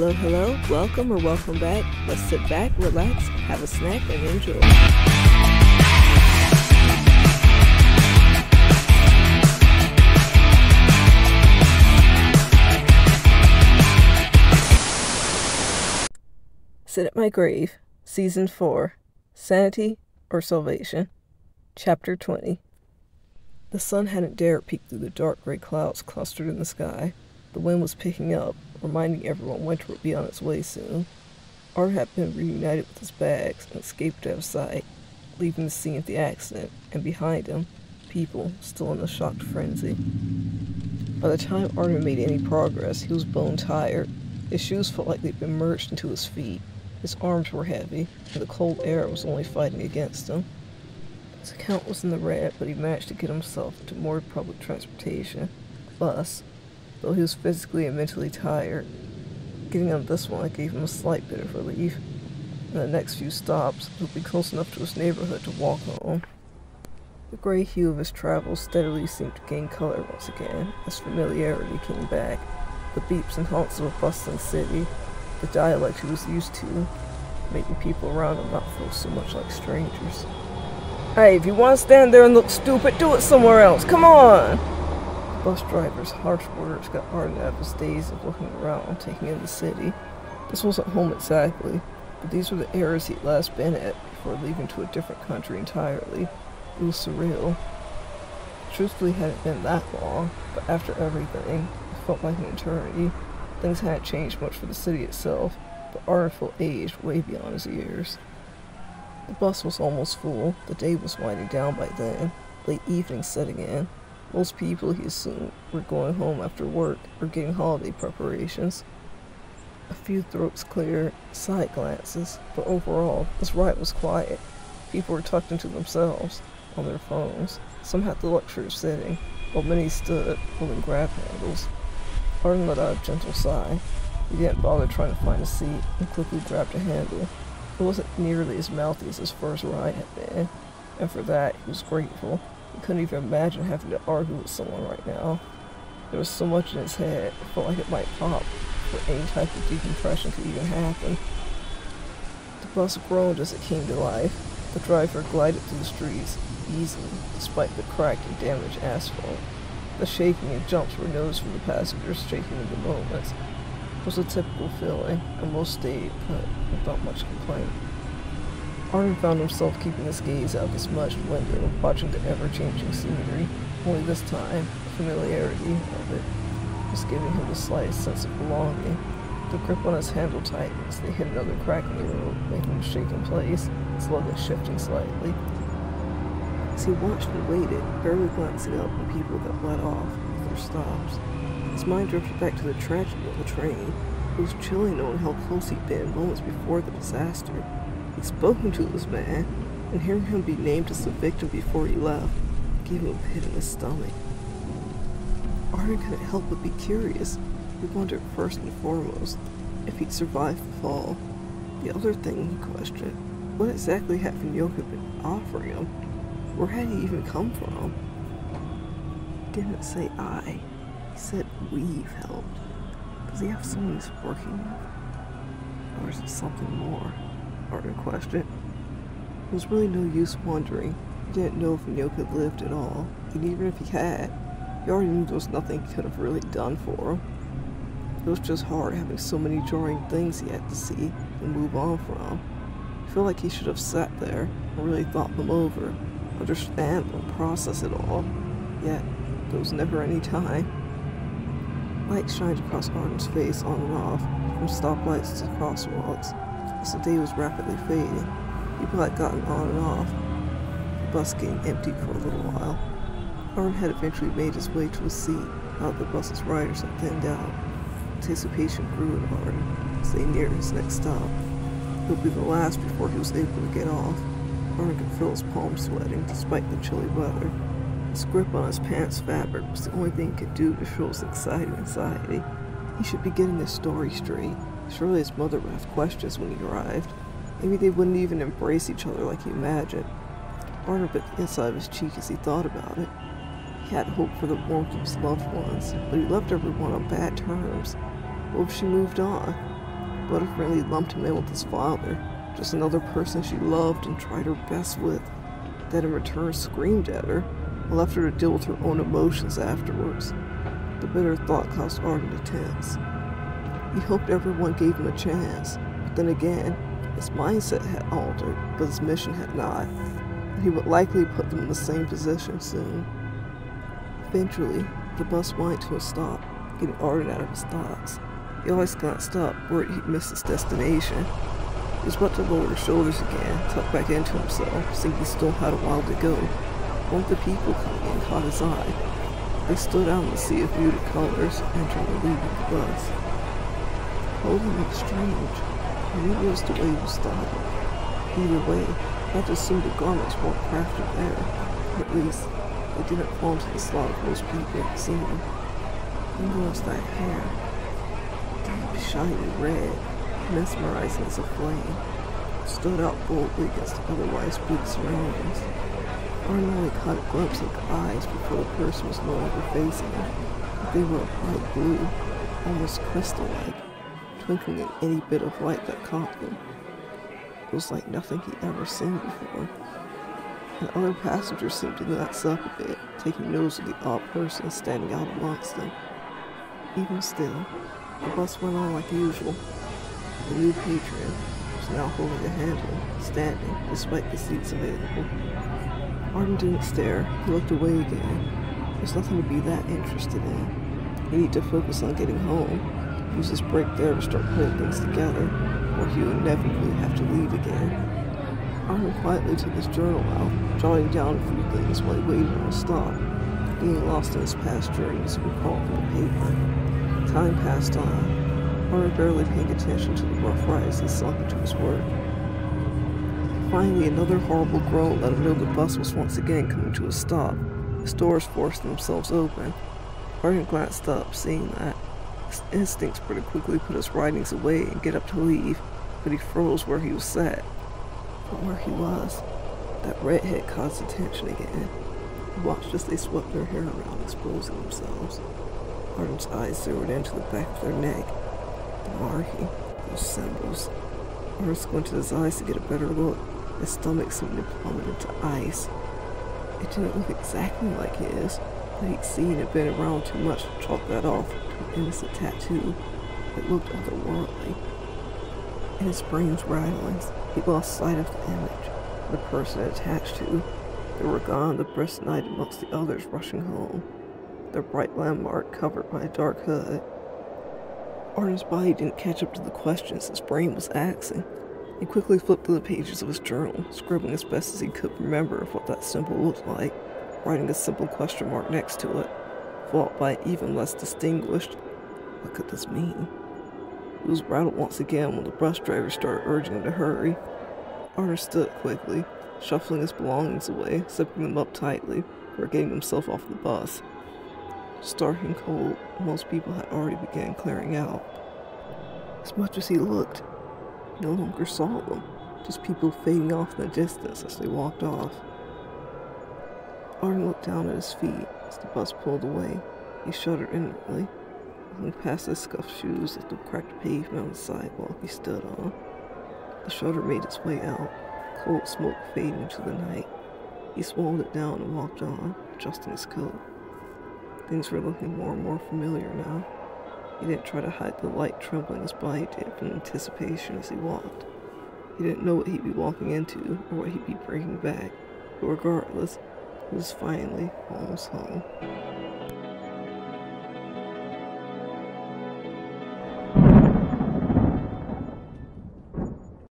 Hello, hello, welcome or welcome back. Let's sit back, relax, have a snack, and enjoy. Sit at My Grave, Season 4, Sanity or Salvation, Chapter 20. The sun hadn't dared peek through the dark gray clouds clustered in the sky. The wind was picking up, reminding everyone winter would be on its way soon. Art had been reunited with his bags and escaped out of sight, leaving the scene of the accident, and behind him, people still in a shocked frenzy. By the time Art had made any progress, he was bone tired. His shoes felt like they'd been merged into his feet. His arms were heavy, and the cold air was only fighting against him. His account was in the red, but he managed to get himself to more public transportation, the bus. Though he was physically and mentally tired, getting on this one gave him a slight bit of relief. In the next few stops, he'll be close enough to his neighborhood to walk home. The gray hue of his travels steadily seemed to gain color once again, as familiarity came back. The beeps and honks of a bustling city, the dialect he was used to, making people around him not feel so much like strangers. Hey, if you want to stand there and look stupid, do it somewhere else, come on! The bus driver's harsh words got Arden out of his daze of looking around, taking in the city. This wasn't home exactly, but these were the areas he'd last been at before leaving to a different country entirely. It was surreal. Truthfully, it hadn't been that long, but after everything, it felt like an eternity. Things hadn't changed much for the city itself, but Arden felt aged way beyond his years. The bus was almost full. The day was winding down by then, late evening setting in. Most people, he assumed, were going home after work or getting holiday preparations. A few throats cleared, side glances, but overall, this ride was quiet. People were tucked into themselves, on their phones. Some had the luxury of sitting, while many stood, holding grab handles. Arden let out a gentle sigh. He didn't bother trying to find a seat, and quickly grabbed a handle. It wasn't nearly as mouthy as his first ride had been, and for that, he was grateful. He couldn't even imagine having to argue with someone right now. There was so much in his head, it felt like it might pop before any type of decompression could even happen. The bus groaned as it came to life. The driver glided through the streets easily, despite the cracked and damaged asphalt. The shaking and jumps were noticed from the passengers shaking in the moments. It was a typical feeling, and most stayed put without much complaint. Arden found himself keeping his gaze out the smudged window, watching the ever-changing scenery. Only this time, the familiarity of it was giving him the slightest sense of belonging. The grip on his handle tightened as they hit another crack in the road, making him shake in place, his luggage shifting slightly. As he watched and waited, barely glancing up when people got let off with their stops, his mind drifted back to the tragedy on the train. It was chilling knowing how close he'd been moments before the disaster. He'd spoken to this man, and hearing him be named as the victim before he left gave him a pit in his stomach. Arden couldn't help but be curious. He wondered first and foremost if he'd survived the fall. The other thing he questioned, what exactly had Finyoka been offering him? Where had he even come from? He didn't say I. He said we've helped. Does he have someone he's working with? Or is it something more? Arden questioned. There was really no use wondering. He didn't know if Finyoka lived at all, and even if he had, he already knew there was nothing he could have really done for him. It was just hard having so many jarring things he had to see and move on from. I feel like he should have sat there and really thought them over, understand them, process it all. Yet, there was never any time. Light shined across Arden's face on and off, from stoplights to crosswalks. As the day was rapidly fading, people had gotten on and off. The bus getting emptied for a little while. Arden had eventually made his way to a seat now that the bus's riders had thinned out. Anticipation grew in Arden as they neared his next stop. It would be the last before he was able to get off. Arden could feel his palms sweating despite the chilly weather. His grip on his pants fabric was the only thing he could do to show his excited anxiety. He should be getting his story straight. Surely his mother would have questions when he arrived. Maybe they wouldn't even embrace each other like he imagined. Arden bit the inside of his cheek as he thought about it. He had hope for the warmth of his loved ones, but he left everyone on bad terms. What if she moved on? Butterfriendly lumped him in with his father, just another person she loved and tried her best with, that in return screamed at her and left her to deal with her own emotions afterwards. The bitter thought caused Arden to tense. He hoped everyone gave him a chance, but then again, his mindset had altered, but his mission had not, and he would likely put them in the same position soon. Eventually, the bus whined to a stop, getting Arden out of his thoughts. He always glanced up, worried he'd missed his destination. He was about to lower his shoulders again, tuck back into himself, seeing he still had a while to go. One of the people coming in caught his eye. They stood out in the sea of muted colors, entering and leaving the bus. Clothing looked strange, and he noticed the way he was styled. Either way, I just assumed the garments weren't crafted there, or at least they didn't fall into the slot of most people had seen. And there was that hair, deep, shiny red, mesmerizing as a flame, stood out boldly against the otherwise bleak surroundings. Arden only caught a glimpse of the eyes before the person was no longer facing him, but they were bright blue, almost crystal-like, twinkling in any bit of light that caught them. It was like nothing he'd ever seen before. And other passengers seemed to glance up a bit, taking notice of the odd person standing out amongst them. Even still, the bus went on like usual. The new patron was now holding the handle, standing, despite the seats available. Arden didn't stare. He looked away again. There's nothing to be that interested in. He needed to focus on getting home. Use his break there to start putting things together, or he would inevitably have to leave again. Arden quietly took his journal out, jotting down a few things while he waited on a stop, getting lost in his past journeys he recalled from the paper. Time passed on, Arden barely paying attention to the rough ride as he sunk into his work. Finally, another horrible groan let him know the bus was once again coming to a stop. Its doors forced themselves open. Arden glanced up, seeing that. His instincts were to quickly put his writings away and get up to leave, but he froze where he was sat. From where he was, that redhead caught his attention again. He watched as they swept their hair around, exposing themselves. Arden's eyes zeroed into the back of their neck. The marking, those symbols. Arden squinted his eyes to get a better look. His stomach seemed to plummet into ice. It didn't look exactly like his, but he'd seen and been around too much to chalk that off to an innocent tattoo. It looked otherworldly. In his brain's rattlings, he lost sight of the image, the person it attached to. They were gone the brisk night amongst the others rushing home, their bright landmark covered by a dark hood. Arden's body didn't catch up to the questions his brain was asking. He quickly flipped through the pages of his journal, scribbling as best as he could remember of what that symbol looked like, writing a simple question mark next to it, followed by an even less distinguished, "What could this mean?" He was rattled once again when the bus driver started urging him to hurry. Arden stood quickly, shuffling his belongings away, zipping them up tightly, before getting himself off the bus. Stark and cold, most people had already begun clearing out. As much as he looked, he no longer saw them, just people fading off in the distance as they walked off. Arden looked down at his feet as the bus pulled away. He shuddered inwardly, looking past his scuffed shoes at the cracked pavement on the sidewalk he stood on. The shudder made its way out, cold smoke fading into the night. He swallowed it down and walked on, adjusting his coat. Things were looking more and more familiar now. He didn't try to hide the light trembling his body did from anticipation as he walked. He didn't know what he'd be walking into or what he'd be bringing back, but regardless, he was finally almost home.